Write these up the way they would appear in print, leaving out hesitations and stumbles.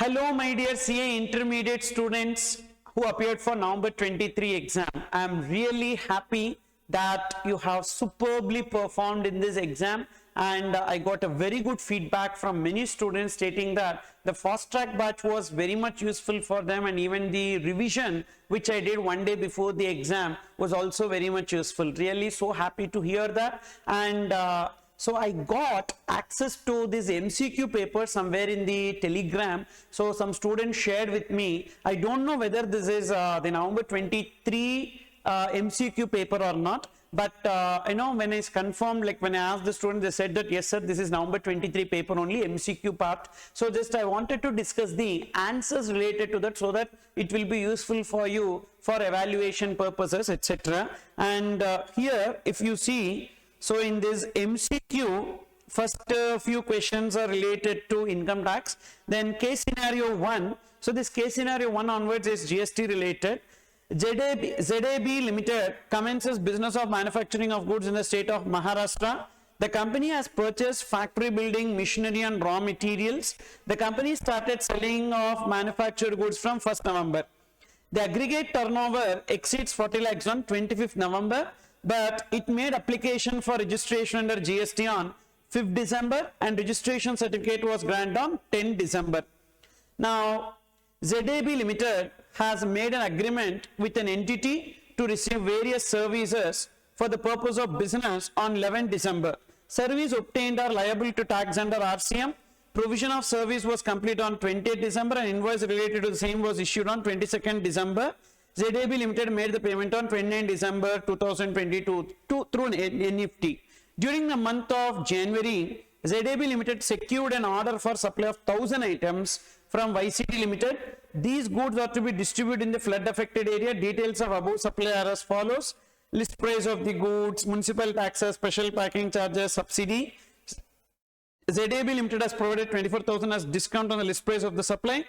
Hello, my dear CA intermediate students who appeared for November 23 exam. I am really happy that you have superbly performed in this exam, and I got a very good feedback from many students stating that the fast track batch was very much useful for them, and even the revision which I did one day before the exam was also very much useful. Really so happy to hear that. And so I got access to this MCQ paper somewhere in the Telegram. So some students shared with me. I don't know whether this is the November 23 MCQ paper or not. But when I confirmed, like when I asked the student, they said that yes sir, this is November 23 paper only, MCQ part. So just I wanted to discuss the answers related to that so that it will be useful for you for evaluation purposes, etc. And here if you see, so in this MCQ, first few questions are related to income tax. Then case scenario 1. So this case scenario 1 onwards is GST related. ZAB Limited commences business of manufacturing of goods in the state of Maharashtra. The company has purchased factory building machinery and raw materials. The company started selling of manufactured goods from 1st November. The aggregate turnover exceeds 40 lakhs on 25th November. But it made application for registration under GST on 5th December and registration certificate was granted on 10th December. Now, ZAB Limited has made an agreement with an entity to receive various services for the purpose of business on 11th December. Service obtained are liable to tax under RCM. Provision of service was complete on 20th December and invoice related to the same was issued on 22nd December. ZAB Limited made the payment on 29 December 2022 through NEFT. During the month of January, ZAB Limited secured an order for supply of 1000 items from YCT Limited. These goods are to be distributed in the flood affected area. Details of above supply are as follows. List price of the goods, municipal taxes, special packing charges, subsidy. ZAB Limited has provided 24,000 as discount on the list price of the supply,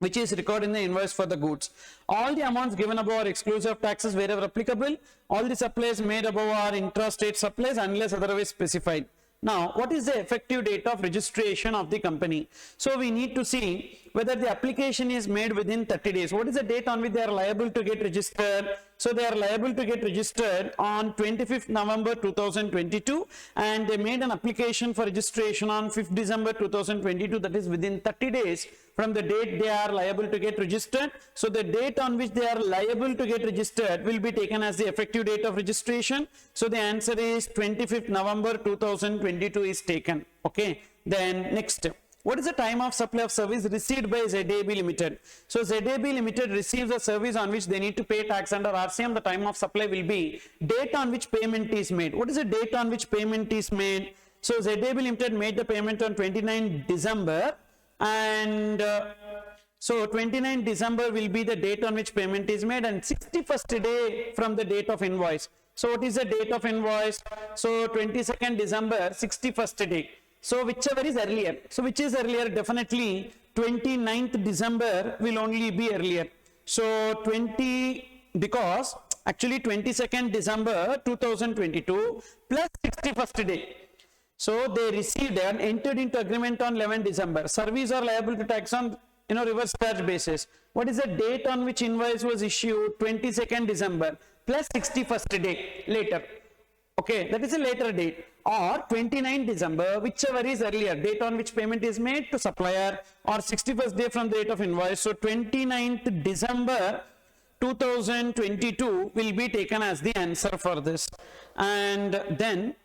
which is recorded in the invoice for the goods. All the amounts given above are exclusive of taxes wherever applicable. All the supplies made above are intra-state supplies unless otherwise specified. Now, what is the effective date of registration of the company? So we need to see whether the application is made within 30 days. What is the date on which they are liable to get registered? So they are liable to get registered on 25th November 2022, and they made an application for registration on 5th December 2022, that is within 30 days from the date they are liable to get registered. So the date on which they are liable to get registered will be taken as the effective date of registration. So the answer is 25th November 2022 is taken. Okay, then next. What is the time of supply of service received by ZAB Limited? So ZAB Limited receives a service on which they need to pay tax under RCM. The time of supply will be date on which payment is made. What is the date on which payment is made? So ZAB Limited made the payment on 29 December, and so 29 December will be the date on which payment is made, and 61st day from the date of invoice. So what is the date of invoice? So 22nd December, 61st day. So whichever is earlier. So which is earlier? Definitely 29th December will only be earlier. So because actually 22nd December 2022 plus 61st day. So they received and entered into agreement on 11th December. Service are liable to tax on reverse charge basis. What is the date on which invoice was issued? 22nd December plus 61st day later. Okay, that is a later date, or 29 December, whichever is earlier, date on which payment is made to supplier, or 61st day from the date of invoice. So 29th December 2022 will be taken as the answer for this. And then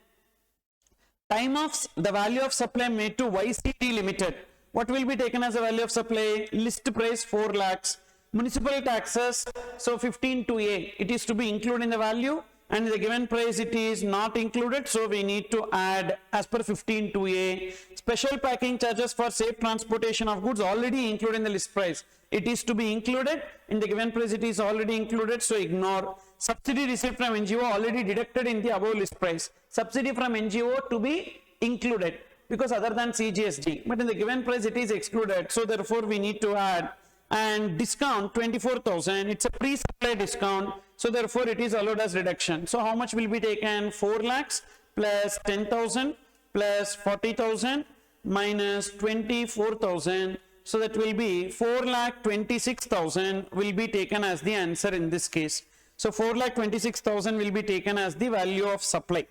time of the value of supply made to YCT Limited. What will be taken as the value of supply? List price 4 lakhs. Municipal taxes, so 15(2)(a), it is to be included in the value. And the given price it is not included, so we need to add as per 15(2)(a). Special packing charges for safe transportation of goods already included in the list price. It is to be included in the given price, it is already included, so ignore. Subsidy received from NGO already deducted in the above list price. Subsidy from NGO to be included because other than CGST, but in the given price it is excluded, so therefore we need to add. And discount 24,000, it's a pre-supply discount, so therefore it is allowed as reduction. So how much will be taken? 4 lakhs plus 10,000 plus 40,000 minus 24,000 So that will be 4,26,000 will be taken as the answer in this case. So 4,26,000 will be taken as the value of supply.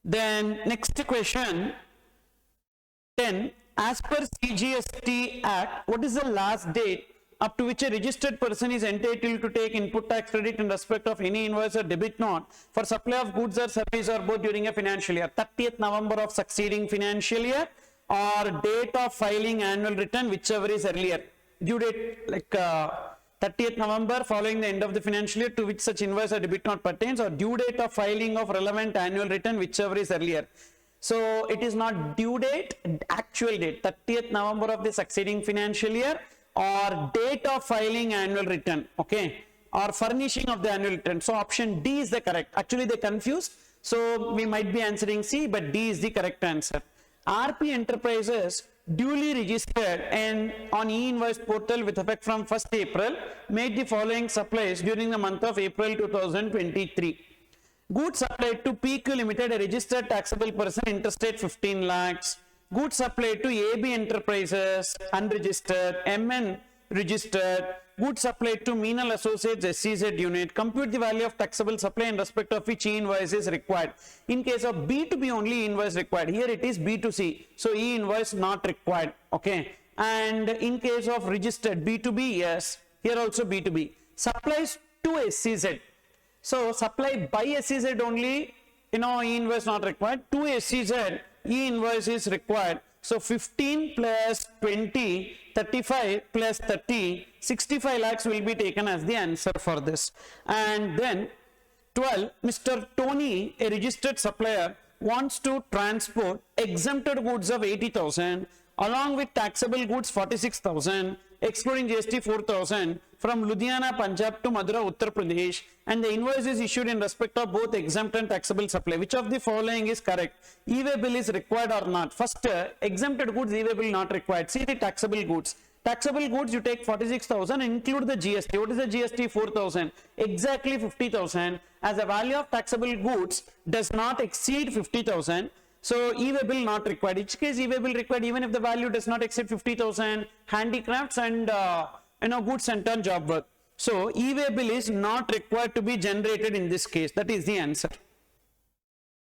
Then next question 10. As per CGST Act, what is the last date up to which a registered person is entitled to take input tax credit in respect of any invoice or debit note for supply of goods or service or both during a financial year? 30th November of succeeding financial year or date of filing annual return, whichever is earlier. Due date like 30th November following the end of the financial year to which such invoice or debit note pertains, or due date of filing of relevant annual return, whichever is earlier. So it is not due date, actual date, 30th November of the succeeding financial year or date of filing annual return, okay, or furnishing of the annual return. So option D is the correct. Actually they confused, so we might be answering C, but D is the correct answer. RP Enterprises duly registered and on e-invoice portal with effect from 1st April made the following supplies during the month of April 2023. Goods supplied to PQ Limited, a registered taxable person, interstate 15 lakhs. Goods supplied to AB Enterprises, unregistered, MN registered. Goods supplied to Meenal Associates, SCZ unit. Compute the value of taxable supply in respect of which e-invoice is required. In case of B2B only e-invoice required. Here it is B2C. So e-invoice not required. Okay. And in case of registered B2B, yes. Here also B2B. Supplies to SCZ. So supply by SCZ only, e-invoice not required. To SCZ, e-invoice is required. So 15 plus 20, 35 plus 30, 65 lakhs will be taken as the answer for this. And then 12, Mr. Tony, a registered supplier, wants to transport exempted goods of 80,000 along with taxable goods 46,000, excluding GST 4,000 from Ludhiana, Punjab to Madura, Uttar Pradesh, and the invoice is issued in respect of both exempt and taxable supply. Which of the following is correct? E-way bill is required or not? First, exempted goods, e-way bill not required. See the taxable goods. Taxable goods, you take 46,000, include the GST. What is the GST? 4,000. Exactly 50,000. As the value of taxable goods does not exceed 50,000, so e-way bill not required. In each case e-way bill required even if the value does not exceed 50,000. Handicrafts and goods and turn job work. So e-way bill is not required to be generated in this case. That is the answer.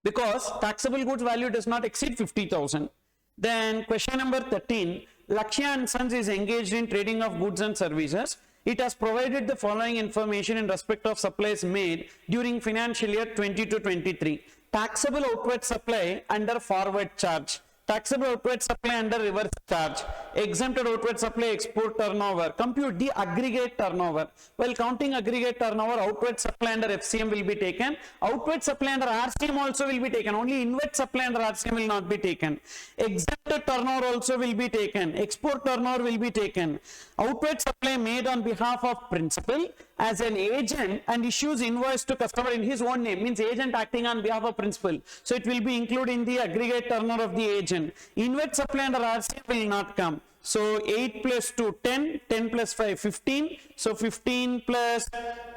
Because taxable goods value does not exceed 50,000. Then question number 13. Lakshya and Sons is engaged in trading of goods and services. It has provided the following information in respect of supplies made during financial year 20 to 23. Taxable outward supply under forward charge. Taxable outward supply under reverse charge. Exempted outward supply export turnover. Compute the aggregate turnover. While counting aggregate turnover, outward supply under FCM will be taken. Outward supply under RCM also will be taken. Only inward supply under RCM will not be taken. Exempted turnover also will be taken. Export turnover will be taken. Outward supply made on behalf of principal as an agent and issues invoice to customer in his own name. Means agent acting on behalf of principal. So it will be included in the aggregate turnover of the agent. Inward supply under RCM will not come. So 8 plus 2, 10, 10 plus 5, 15. So 15 plus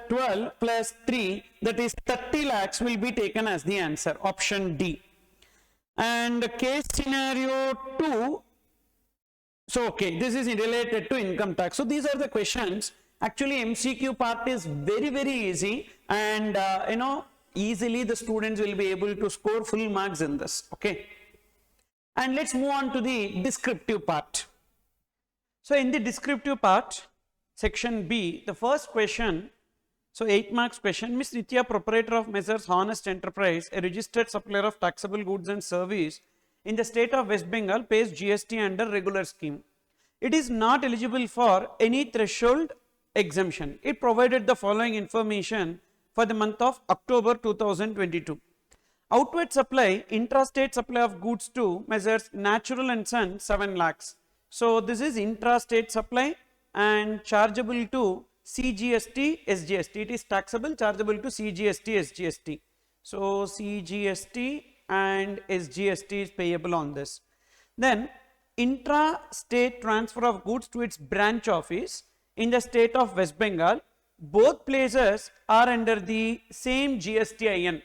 12 plus 3, that is 30 lakhs will be taken as the answer. Option D. And case scenario 2. So okay, this is related to income tax. So these are the questions. Actually MCQ part is very, very easy, and easily the students will be able to score full marks in this. Okay. And let's move on to the descriptive part. So in the descriptive part, section B, the first question, so 8 marks question, Miss Nitya, proprietor of Messrs. Honest Enterprise, a registered supplier of taxable goods and service in the state of West Bengal, pays GST under regular scheme. It is not eligible for any threshold exemption. It provided the following information for the month of October 2022. Outward supply, intrastate supply of goods to Messrs. Natural and Son, 7 lakhs. So this is intrastate supply and chargeable to CGST, SGST. It is taxable, chargeable to CGST, SGST. So CGST and SGST is payable on this. Then intra-state transfer of goods to its branch office in the state of West Bengal. Both places are under the same GSTIN.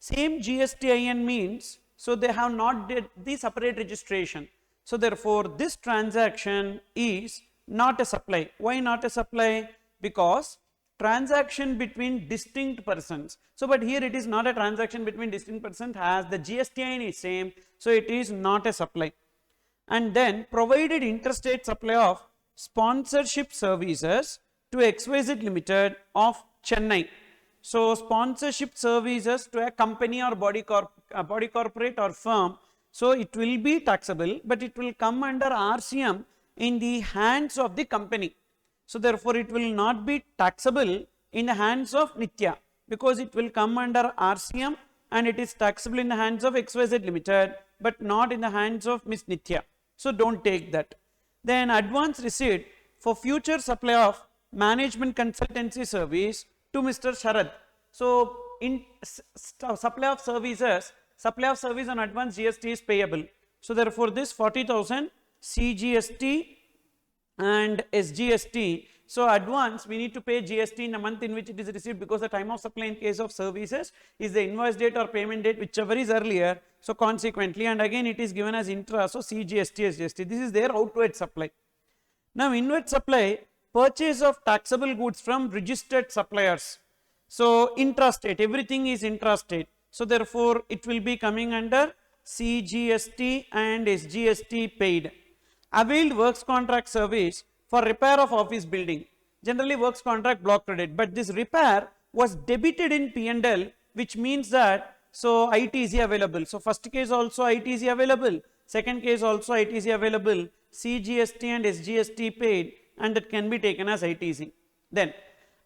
Same GSTIN means, so they have not did the separate registration. So therefore, this transaction is not a supply. Why not a supply? Because transaction between distinct persons. So but here it is not a transaction between distinct persons, as the GSTIN is same, so it is not a supply. And then provided interstate supply of sponsorship services to XYZ Limited of Chennai. So sponsorship services to a company or body corporate or firm, so it will be taxable, but it will come under RCM in the hands of the company. So therefore, it will not be taxable in the hands of Nitya, because it will come under RCM and it is taxable in the hands of XYZ Limited, but not in the hands of Miss Nitya. So don't take that. Then advance receipt for future supply of management consultancy service to Mr. Sharad. So in supply of service on advance GST is payable. So therefore, this 40,000 CGST and SGST. So advance, we need to pay GST in the month in which it is received, because the time of supply in case of services is the invoice date or payment date, whichever is earlier. So consequently, and again it is given as intra, so CGST, SGST. This is their outward supply. Now inward supply, purchase of taxable goods from registered suppliers. So intrastate, everything is intrastate. So therefore, it will be coming under CGST and SGST paid. Availed works contract service for repair of office building. Generally works contract block credit, but this repair was debited in P&L, which means that so ITC available. So first case also ITC available, second case also ITC available, CGST and SGST paid, and that can be taken as ITC. Then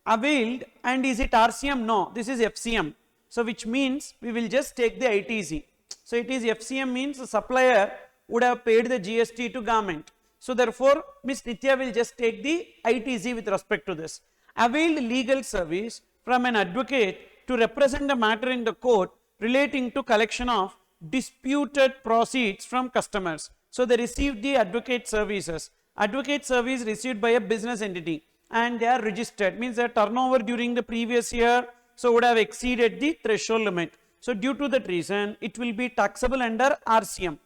availed, and is it RCM? No, this is FCM. So which means we will just take the ITC. So it is FCM, means the supplier would have paid the GST to government. So therefore, Ms. Nitya will just take the ITC with respect to this. Availed legal service from an advocate to represent the matter in the court relating to collection of disputed proceeds from customers. So they received the advocate services. Advocate service received by a business entity and they are registered, means their turnover during the previous year so would have exceeded the threshold limit. So due to that reason, it will be taxable under RCM.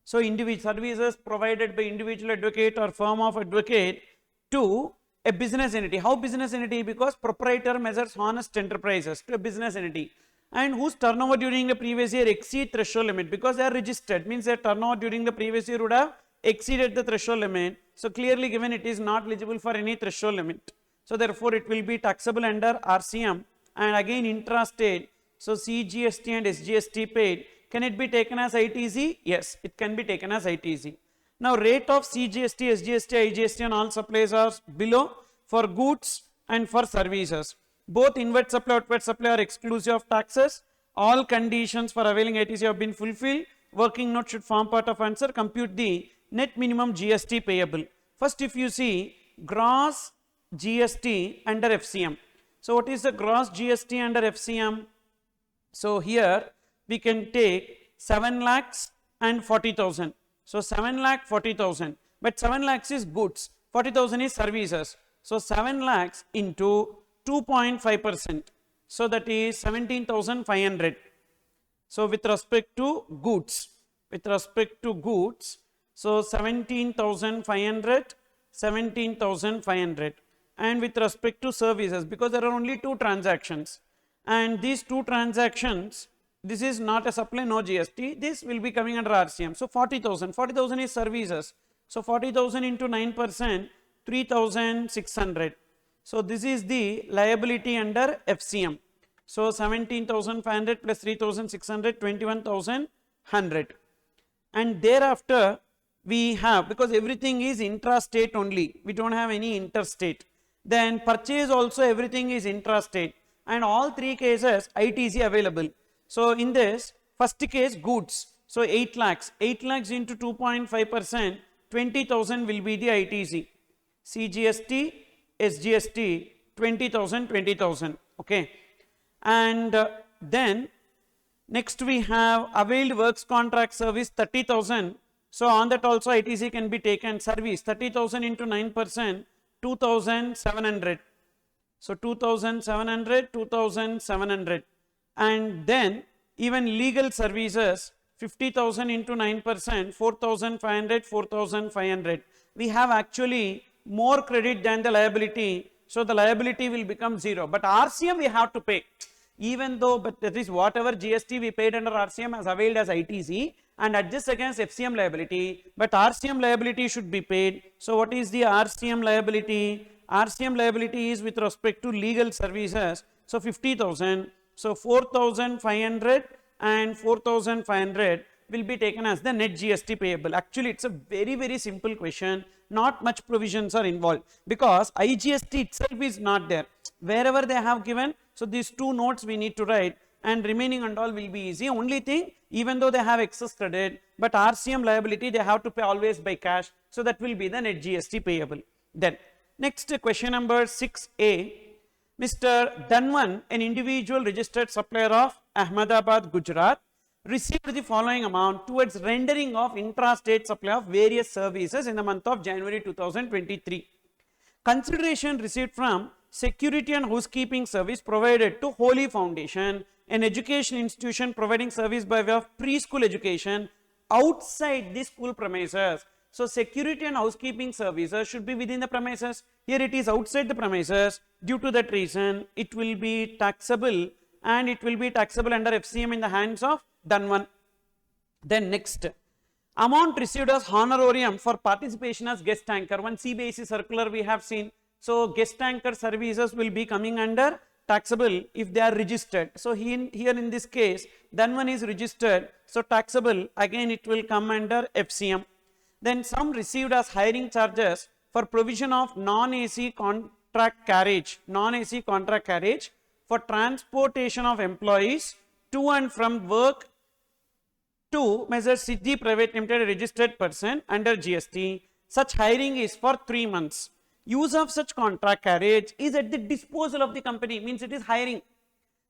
So individual services provided by individual advocate or firm of advocate to a business entity. How business entity? Because proprietor measures honest enterprises to a business entity, and whose turnover during the previous year exceed threshold limit, because they are registered, means their turnover during the previous year would have exceeded the threshold limit. So clearly given it is not eligible for any threshold limit. So therefore, it will be taxable under RCM, and again intrastate. So CGST and SGST paid. Can it be taken as ITC? Yes, it can be taken as ITC. Now rate of CGST, SGST, IGST and all supplies are below for goods and for services. Both inward supply, outward supply are exclusive of taxes. All conditions for availing ITC have been fulfilled. Working note should form part of answer. Compute the net minimum GST payable. First, if you see gross GST under FCM. So what is the gross GST under FCM? So here we can take 7 lakhs and 40,000. So 7 lakh 40,000, but 7 lakhs is goods, 40,000 is services. So 7 lakhs into 2.5%. So that is 17,500. So with respect to goods, so 17,500, 17,500. And with respect to services, because there are only two transactions, and these two transactions, this is not a supply, no GST, this will be coming under RCM. So 40,000, 40,000 is services. So 40,000 into 9%, 3,600. So this is the liability under FCM. So 17,500 plus 3,600, 21,100. And thereafter we have, because everything is intrastate only, we don't have any interstate. Then purchase also everything is intrastate, and all three cases ITC available. So in this first case goods, so 8 lakhs, 8 lakhs into 2.5%, 20,000 will be the ITC. CGST, SGST, 20,000, 20,000, okay. And then next we have availed works contract service 30,000. So on that also ITC can be taken. Service 30,000 into 9%, 2,700. So 2,700, 2,700. And then even legal services 50,000 into 9%, 4,500, 4,500. We have actually more credit than the liability, so the liability will become 0. But RCM we have to pay. Even though, but that is whatever GST we paid under RCM has availed as ITC and adjust against FCM liability, but RCM liability should be paid. So what is the RCM liability? RCM liability is with respect to legal services. So 50,000, so 4,500 and 4,500 will be taken as the net GST payable. Actually, it's a very simple question. Not much provisions are involved because IGST itself is not there. Wherever they have given, so these two notes we need to write and remaining and all will be easy. Only thing, even though they have excess credit, but RCM liability they have to pay always by cash. So that will be the net GST payable. Then next question number 6A. Mr. Dhanwan, an individual registered supplier of Ahmedabad, Gujarat, received the following amount towards rendering of intra-state supply of various services in the month of January 2023. Consideration received from security and housekeeping service provided to Holy Foundation, an education institution providing service by way of preschool education outside the school premises. So security and housekeeping services should be within the premises. Here it is outside the premises. Due to that reason, it will be taxable and it will be taxable under FCM in the hands of Dhanwan. Then next, amount received as honorarium for participation as guest anchor. One CBSE circular we have seen. So guest anchor services will be coming under taxable if they are registered. So here in this case, Dhanwan is registered. So taxable, again it will come under FCM. Then some received as hiring charges for provision of non-AC contract carriage, for transportation of employees to and from work to Messrs. Siddi Private Limited, a registered person under GST. Such hiring is for 3 months. Use of such contract carriage is at the disposal of the company, means it is hiring.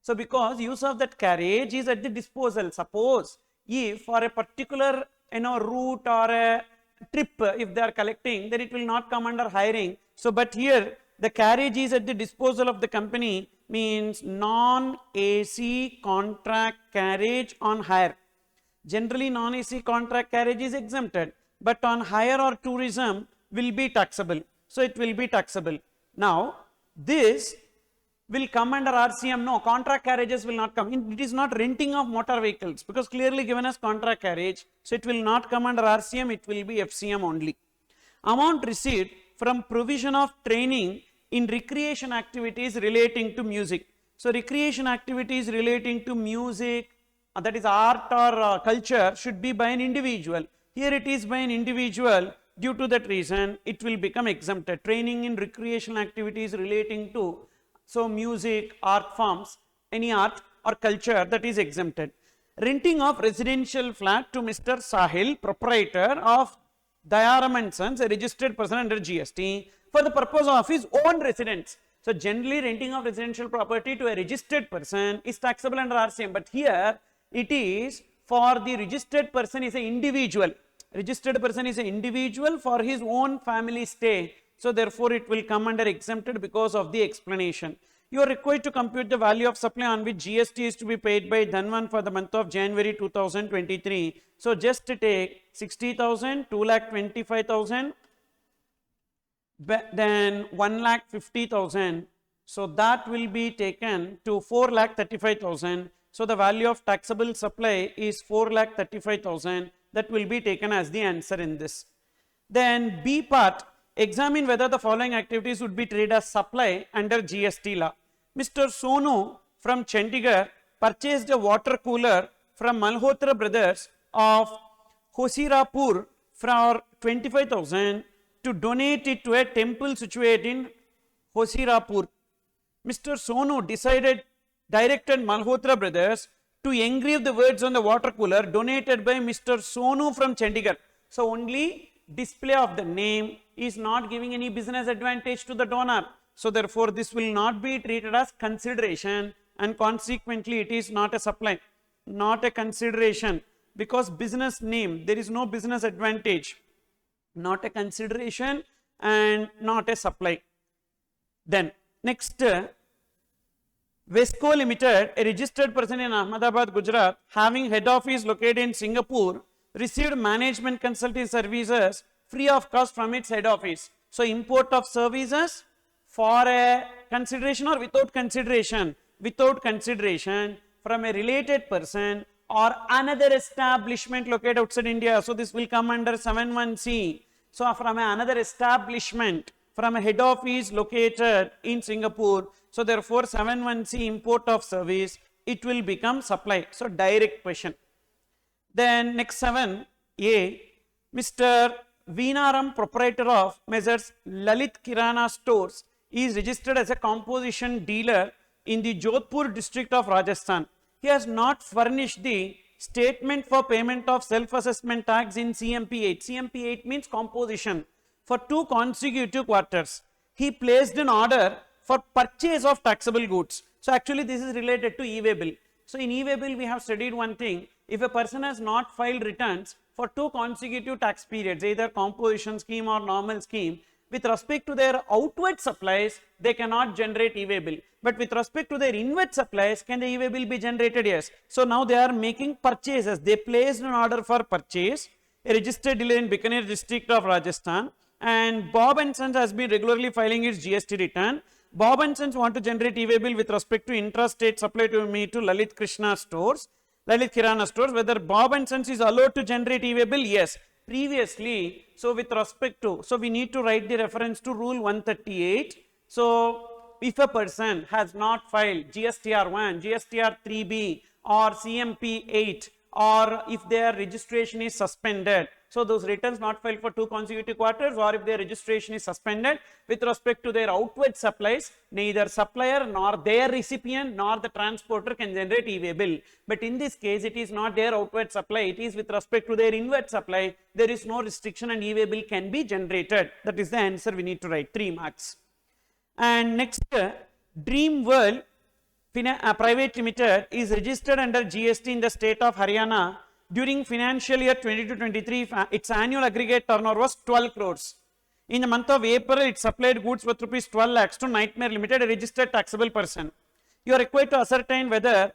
So because use of that carriage is at the disposal, suppose if for a particular route or a trip if they are collecting, then it will not come under hiring. So but here the carriage is at the disposal of the company, means non-AC contract carriage on hire. Generally non-AC contract carriage is exempted, but on hire or tourism will be taxable. So it will be taxable. Now this will come under RCM. No, contract carriages will not come. It is not renting of motor vehicles because clearly given as contract carriage. So it will not come under RCM, it will be FCM only. Amount received from provision of training in recreation activities relating to music. So recreation activities relating to music, that is art or culture, should be by an individual. Here it is by an individual. Due to that reason, it will become exempted. Training in recreation activities relating to, so music, art forms, any art or culture, that is exempted. Renting of residential flat to Mr. Sahil, proprietor of THARUN'S, a registered person under GST, for the purpose of his own residence. So generally renting of residential property to a registered person is taxable under RCM, but here it is for the registered person is an individual. Registered person is an individual for his own family stay. So therefore it will come under exempted because of the explanation. You are required to compute the value of supply on which GST is to be paid by Dhanwan for the month of January 2023. So just take 60,000, 2,25,000, then 1,50,000. So that will be taken to 4,35,000. So the value of taxable supply is 4,35,000. That will be taken as the answer in this. Then B part, examine whether the following activities would be treated as supply under GST law. Mr. Sonu from Chandigarh purchased a water cooler from Malhotra Brothers of Hosirapur for 25,000 to donate it to a temple situated in Hosirapur. Mr. Sonu directed Malhotra Brothers to engrave the words on the water cooler donated by Mr. Sonu from Chandigarh. So only display of the name is not giving any business advantage to the donor. So therefore this will not be treated as consideration and consequently it is not a supply, not a consideration, because business name, there is no business advantage, not a consideration and not a supply. Then next, Vesco Limited, a registered person in Ahmedabad, Gujarat, having head office located in Singapore, received management consulting services free of cost from its head office. So, import of services for a consideration or without consideration? Without consideration from a related person or another establishment located outside India. So, this will come under 71C. So, from another establishment, from a head office located in Singapore. So, therefore, 71C import of service, it will become supply. So, direct question. Then next 7A, Mr. Veenaram, proprietor of Messrs. Lalit Kirana Stores, is registered as a composition dealer in the Jodhpur district of Rajasthan. He has not furnished the statement for payment of self-assessment tax in CMP 8. CMP 8 means composition. For 2 consecutive quarters, he placed an order for purchase of taxable goods. So, actually this is related to e-way bill. So, in e-way bill we have studied one thing. If a person has not filed returns for 2 consecutive tax periods, either composition scheme or normal scheme, with respect to their outward supplies, they cannot generate e-way bill. But with respect to their inward supplies, can the e-way bill be generated? Yes. So, now they are making purchases. They placed an order for purchase, a registered dealer in Bikaner district of Rajasthan, and Bob and Sons has been regularly filing its GST return. Bob and Sons want to generate e-way bill with respect to intrastate supply to me to Lalit Krishna stores, Lalit Kirana stores. Whether Bob and Sons is allowed to generate e-way bill? Yes. Previously, so with respect to, so we need to write the reference to rule 138. So, if a person has not filed GSTR 1, GSTR 3B or CMP 8, or if their registration is suspended, so those returns not filed for 2 consecutive quarters, or if their registration is suspended with respect to their outward supplies, neither supplier nor their recipient nor the transporter can generate e-way bill. But in this case, it is not their outward supply, it is with respect to their inward supply. There is no restriction and e-way bill can be generated. That is the answer we need to write, 3 marks. And next, Dream World Private Limited is registered under GST in the state of Haryana. During financial year 22-23, its annual aggregate turnover was 12 crores. In the month of April, it supplied goods worth rupees 12 lakhs to Nightmare Limited, a registered taxable person. You are required to ascertain whether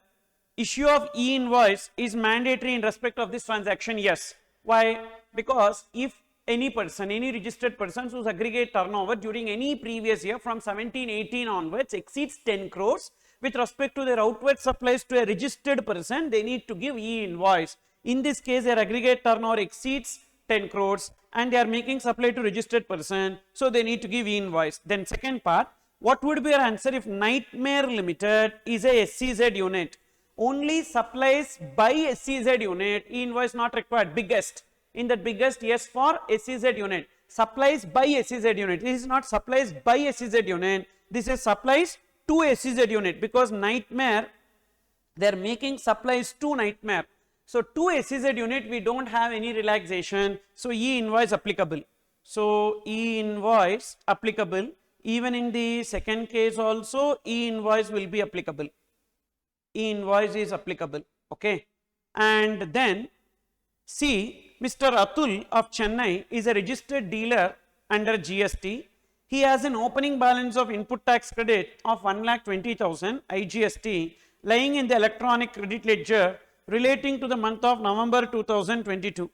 issue of e-invoice is mandatory in respect of this transaction. Yes. Why? Because if any person, any registered person whose aggregate turnover during any previous year from 17-18 onwards exceeds 10 crores, with respect to their outward supplies to a registered person, they need to give e-invoice. In this case, their aggregate turnover exceeds 10 crores and they are making supply to registered person, so they need to give e-invoice. Then second part, what would be your answer if Nightmare Limited is a SEZ unit? Only supplies by SEZ unit, e-invoice not required. Biggest, in that biggest, yes for SEZ unit. Supplies by SEZ unit. This is not supplies by SEZ unit, this is supplies to SEZ unit, because Nightmare, they are making supplies to Nightmare. So, to SEZ unit we do not have any relaxation, so e-invoice applicable. So, e-invoice applicable, even in the second case also e-invoice will be applicable. E-invoice is applicable, okay. And then see, Mr. Atul of Chennai is a registered dealer under GST. He has an opening balance of input tax credit of 1,20,000 IGST lying in the electronic credit ledger relating to the month of November 2022.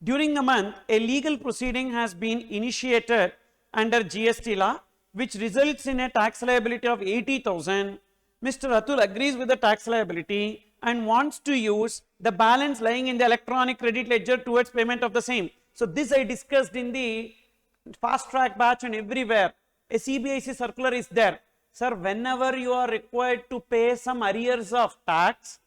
During the month, a legal proceeding has been initiated under GST law, which results in a tax liability of 80,000. Mr. Atul agrees with the tax liability and wants to use the balance lying in the electronic credit ledger towards payment of the same. So, this I discussed in the fast track batch and everywhere. A CBIC circular is there. Sir, whenever you are required to pay some arrears of tax,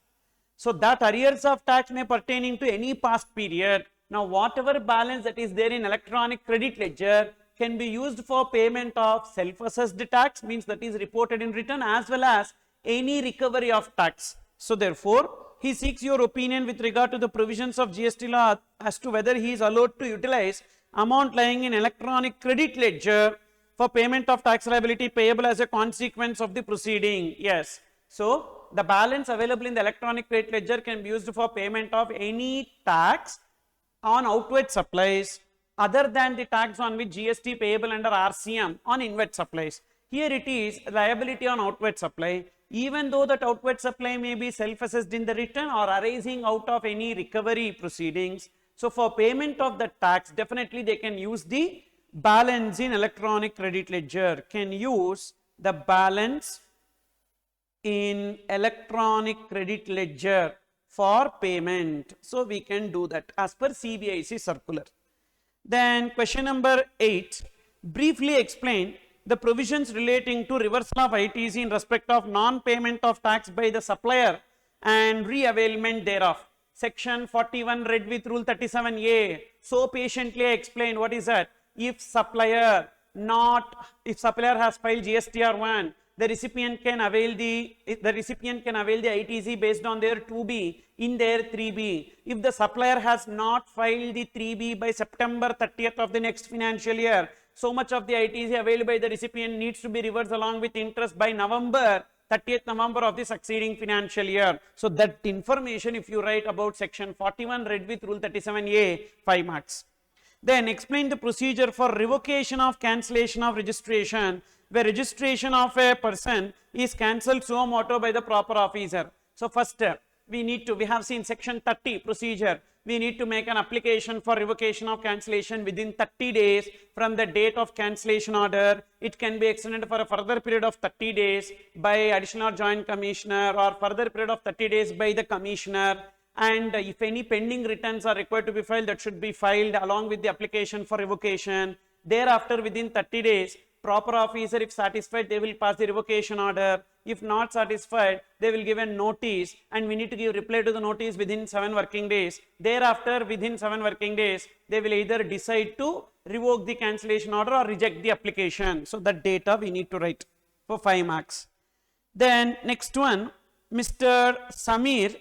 so that arrears of tax may pertaining to any past period. Now, whatever balance that is there in electronic credit ledger can be used for payment of self-assessed tax, means that is reported in return, as well as any recovery of tax. So, therefore, he seeks your opinion with regard to the provisions of GST law as to whether he is allowed to utilize amount lying in electronic credit ledger for payment of tax liability payable as a consequence of the proceeding. Yes. So, the balance available in the electronic credit ledger can be used for payment of any tax on outward supplies other than the tax on which GST payable under RCM on inward supplies. Here it is liability on outward supply. even though that outward supply may be self-assessed in the return or arising out of any recovery proceedings. So for payment of the tax, definitely they can use the balance in electronic credit ledger, can use the balance in electronic credit ledger for payment. So we can do that as per CBIC circular. Then question number 8, briefly explain the provisions relating to reversal of ITC in respect of non-payment of tax by the supplier and re-availment thereof. Section 41 read with rule 37A. So patiently I explained what is that. If supplier has filed GSTR1, the recipient can avail the ITC based on their 2B in their 3B. If the supplier has not filed the 3B by September 30th of the next financial year, so much of the ITC available by the recipient needs to be reversed along with interest by 30th November of the succeeding financial year. So that information, if you write about section 41 read with rule 37A, 5 marks. Then explain the procedure for revocation of cancellation of registration, where registration of a person is cancelled suo motu by the proper officer. So first we have seen section 30 procedure. We need to make an application for revocation of cancellation within 30 days from the date of cancellation order. It can be extended for a further period of 30 days by additional joint commissioner or further period of 30 days by the commissioner. And if any pending returns are required to be filed, that should be filed along with the application for revocation. Thereafter, within 30 days, proper officer, if satisfied, they will pass the revocation order. If not satisfied, they will give a notice, and we need to give reply to the notice within 7 working days. Thereafter, within 7 working days, they will either decide to revoke the cancellation order or reject the application. So that data we need to write for 5 marks. Then next one, Mr. Samir,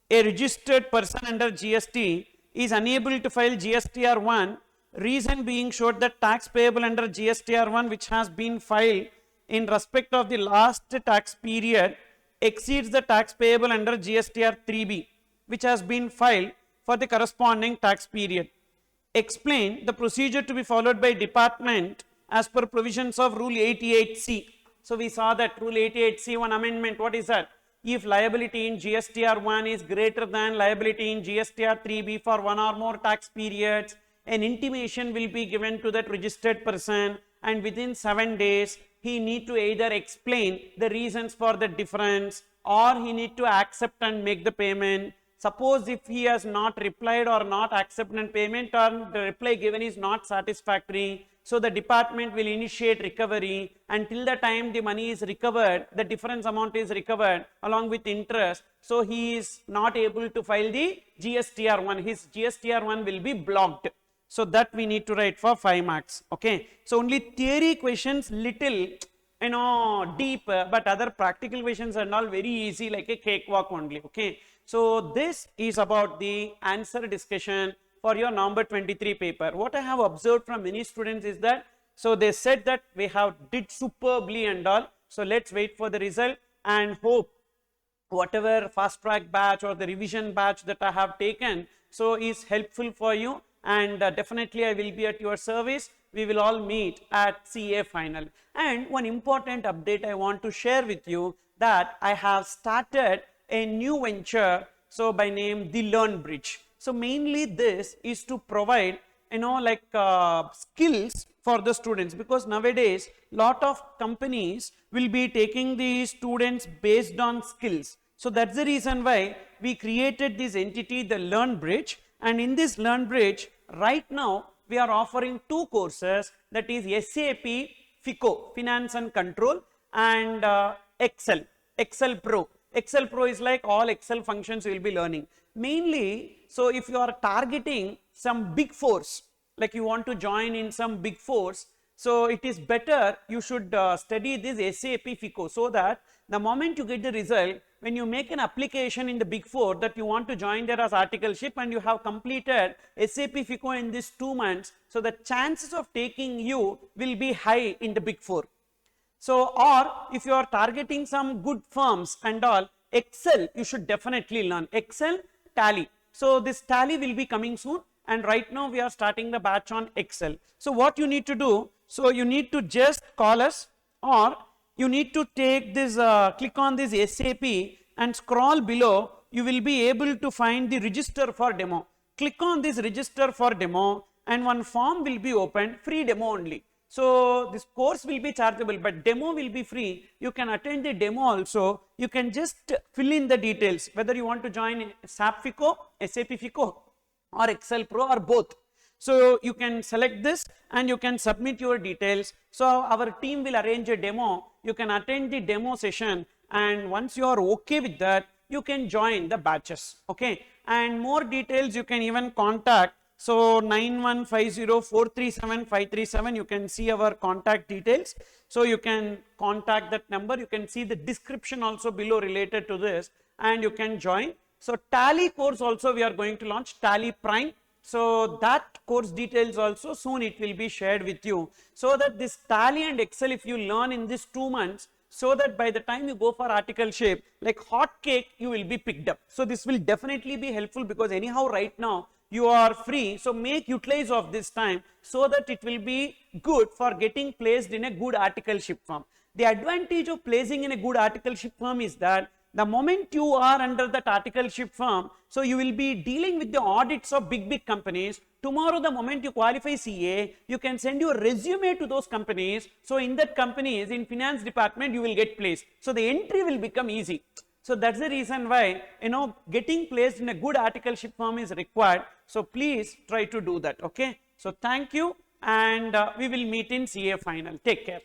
a registered person under GST, is unable to file GSTR1, reason being showed that tax payable under GSTR1 which has been filed in respect of the last tax period exceeds the tax payable under GSTR3B which has been filed for the corresponding tax period. Explain the procedure to be followed by department as per provisions of Rule 88C. So we saw that Rule 88C, one amendment, what is that? If liability in GSTR1 is greater than liability in GSTR3B for one or more tax periods, an intimation will be given to that registered person, and within 7 days, he need to either explain the reasons for the difference or he need to accept and make the payment. Suppose if he has not replied or not accepted payment or the reply given is not satisfactory, so the department will initiate recovery, and till the time the money is recovered, the difference amount is recovered along with interest, so he is not able to file the GSTR1. His GSTR1 will be blocked. So that we need to write for 5 marks. Okay. So only theory questions little deep, but other practical questions and all very easy, like a cakewalk only. Okay. So this is about the answer discussion for your number 23 paper. What I have observed from many students is that, so they said that we have did superbly and all. So let's wait for the result and hope whatever fast track batch or the revision batch that I have taken so is helpful for you, and definitely I will be at your service. We will all meet at CA final. And one important update I want to share with you, that I have started a new venture, so by name the Learn Bridge. So mainly this is to provide skills for the students, because nowadays lot of companies will be taking the students based on skills. So that's the reason why we created this entity, the Learn Bridge. And in this Learn Bridge, right now we are offering 2 courses, that is SAP FICO, Finance and Control, and Excel Pro. Excel Pro is like all Excel functions you will be learning. Mainly, so if you are targeting some big fours, like you want to join in some big fours, so it is better you should study this SAP FICO, so that the moment you get the result, when you make an application in the big four that you want to join there as articleship and you have completed SAP FICO in these 2 months, so the chances of taking you will be high in the big four. So, or if you are targeting some good firms and all, Excel you should definitely learn. Excel, Tally. So this Tally will be coming soon, and right now we are starting the batch on Excel. So what you need to do, so you need to just call us, or you need to take this, click on this SAP and scroll below. You will be able to find the register for demo. Click on this register for demo and one form will be opened, free demo only. So this course will be chargeable, but demo will be free. You can attend the demo also. You can just fill in the details, whether you want to join SAP FICO, SAP FICO or Excel Pro or both. So you can select this and you can submit your details. So our team will arrange a demo. You can attend the demo session, and once you are okay with that, you can join the batches. Okay, and more details you can even contact. So 9150437537, you can see our contact details. So you can contact that number. You can see the description also below related to this, and you can join. So Tally course also we are going to launch, Tally Prime. So that course details also soon it will be shared with you, so that this Tally and Excel, if you learn in these 2 months, so that by the time you go for articleship, like hot cake, you will be picked up. So this will definitely be helpful, because anyhow right now you are free. So make utilize of this time, so that it will be good for getting placed in a good articleship firm. The advantage of placing in a good articleship firm is that the moment you are under that articleship firm, so you will be dealing with the audits of big companies. Tomorrow, the moment you qualify CA, you can send your resume to those companies. So in that companies, in finance department, you will get placed. So the entry will become easy. So that's the reason why, getting placed in a good articleship firm is required. So please try to do that. Okay. So thank you, and we will meet in CA final. Take care.